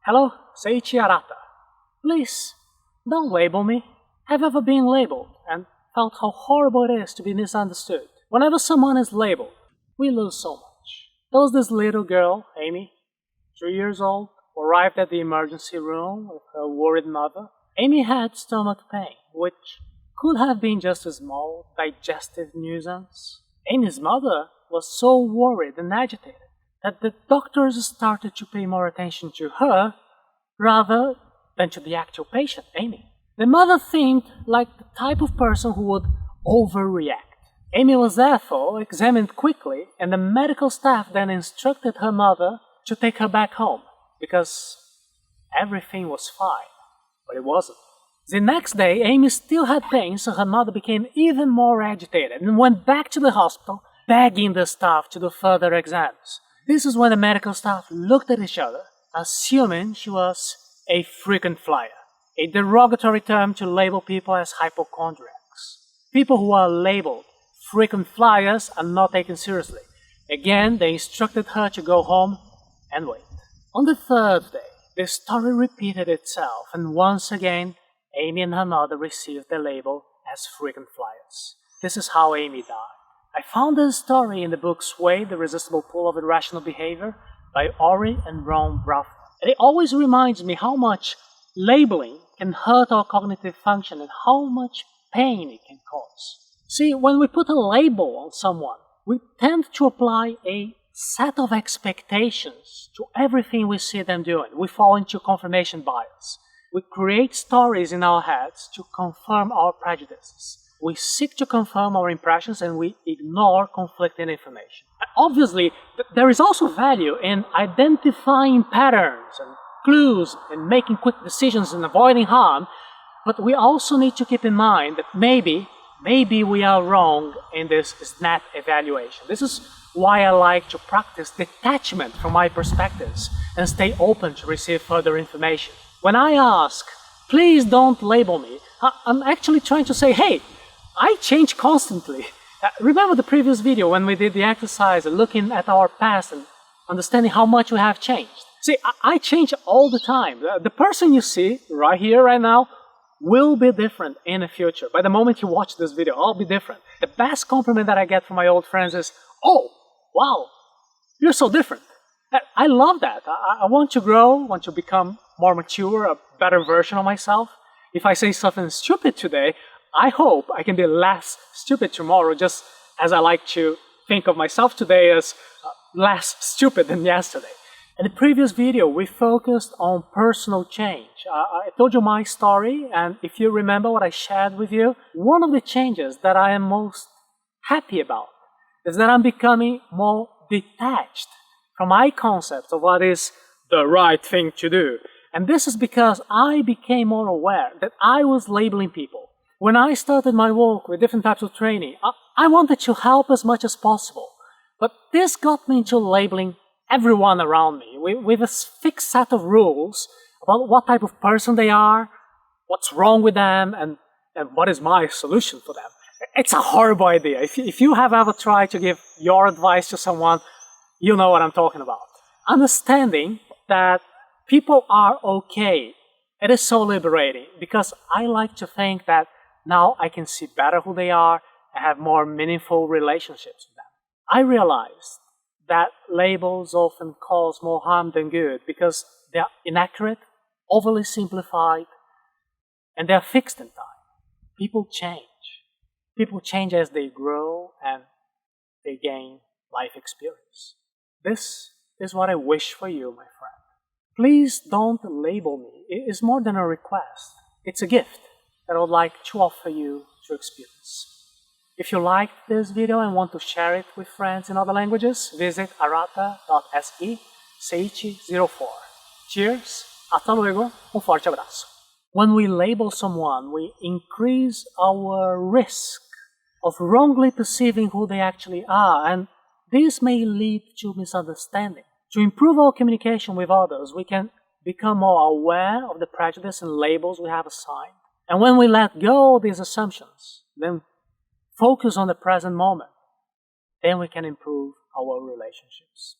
Hello, Seiichi Arata. Please, don't label me. Have you ever been labeled and felt how horrible it is to be misunderstood? Whenever someone is labeled, we lose so much. There was this little girl, Amy, 3 years old, who arrived at the emergency room with her worried mother. Amy had stomach pain, which could have been just a small digestive nuisance. Amy's mother was so worried and agitated that the doctors started to pay more attention to her rather than to the actual patient, Amy. The mother seemed like the type of person who would overreact. Amy was therefore examined quickly, and the medical staff then instructed her mother to take her back home because everything was fine, but it wasn't. The next day, Amy still had pain, so her mother became even more agitated and went back to the hospital, begging the staff to do further exams. This is when the medical staff looked at each other, assuming she was a frequent flyer, a derogatory term to label people as hypochondriacs. People who are labeled frequent flyers are not taken seriously. Again, they instructed her to go home and wait. On the third day, the story repeated itself, and once again, Amy and her mother received the label as frequent flyers. This is how Amy died. I found this story in the book Sway, The Irresistible Pull of Irrational Behavior by Ori and Ron Brough. And it always reminds me how much labeling can hurt our cognitive function and how much pain it can cause. See, when we put a label on someone, we tend to apply a set of expectations to everything we see them doing. We fall into confirmation bias. We create stories in our heads to confirm our prejudices. We seek to confirm our impressions and we ignore conflicting information. Obviously, there is also value in identifying patterns and clues and making quick decisions and avoiding harm, but we also need to keep in mind that maybe we are wrong in this SNAP evaluation. This is why I like to practice detachment from my perspectives and stay open to receive further information. When I ask, please don't label me, I'm actually trying to say, hey, I change constantly. Remember the previous video when we did the exercise looking at our past and understanding how much we have changed? See, I change all the time. The person you see right here, right now, will be different in the future. By the moment you watch this video, I'll be different. The best compliment that I get from my old friends is, oh, wow, you're so different. I love that. I want to grow, want to become more mature, a better version of myself. If I say something stupid today, I hope I can be less stupid tomorrow, just as I like to think of myself today as less stupid than yesterday. In the previous video, we focused on personal change. I told you my story, and if you remember what I shared with you, one of the changes that I am most happy about is that I'm becoming more detached from my concept of what is the right thing to do. And this is because I became more aware that I was labeling people. When I started my work with different types of training, I wanted to help as much as possible. But this got me into labeling everyone around me with a fixed set of rules about what type of person they are, what's wrong with them, and what is my solution for them. It's a horrible idea. If you have ever tried to give your advice to someone, you know what I'm talking about. Understanding that people are okay, it is so liberating because I like to think that now I can see better who they are and have more meaningful relationships with them. I realized that labels often cause more harm than good because they are inaccurate, overly simplified, and they are fixed in time. People change. People change as they grow and they gain life experience. This is what I wish for you, my friend. Please don't label me. It is more than a request. It's a gift that I would like to offer you to experience. If you liked this video and want to share it with friends in other languages, visit arata.se Seiichi04. Cheers, hasta luego, forte abraço. When we label someone, we increase our risk of wrongly perceiving who they actually are, and this may lead to misunderstanding. To improve our communication with others, we can become more aware of the prejudice and labels we have assigned. And when we let go of these assumptions, then focus on the present moment, then we can improve our relationships.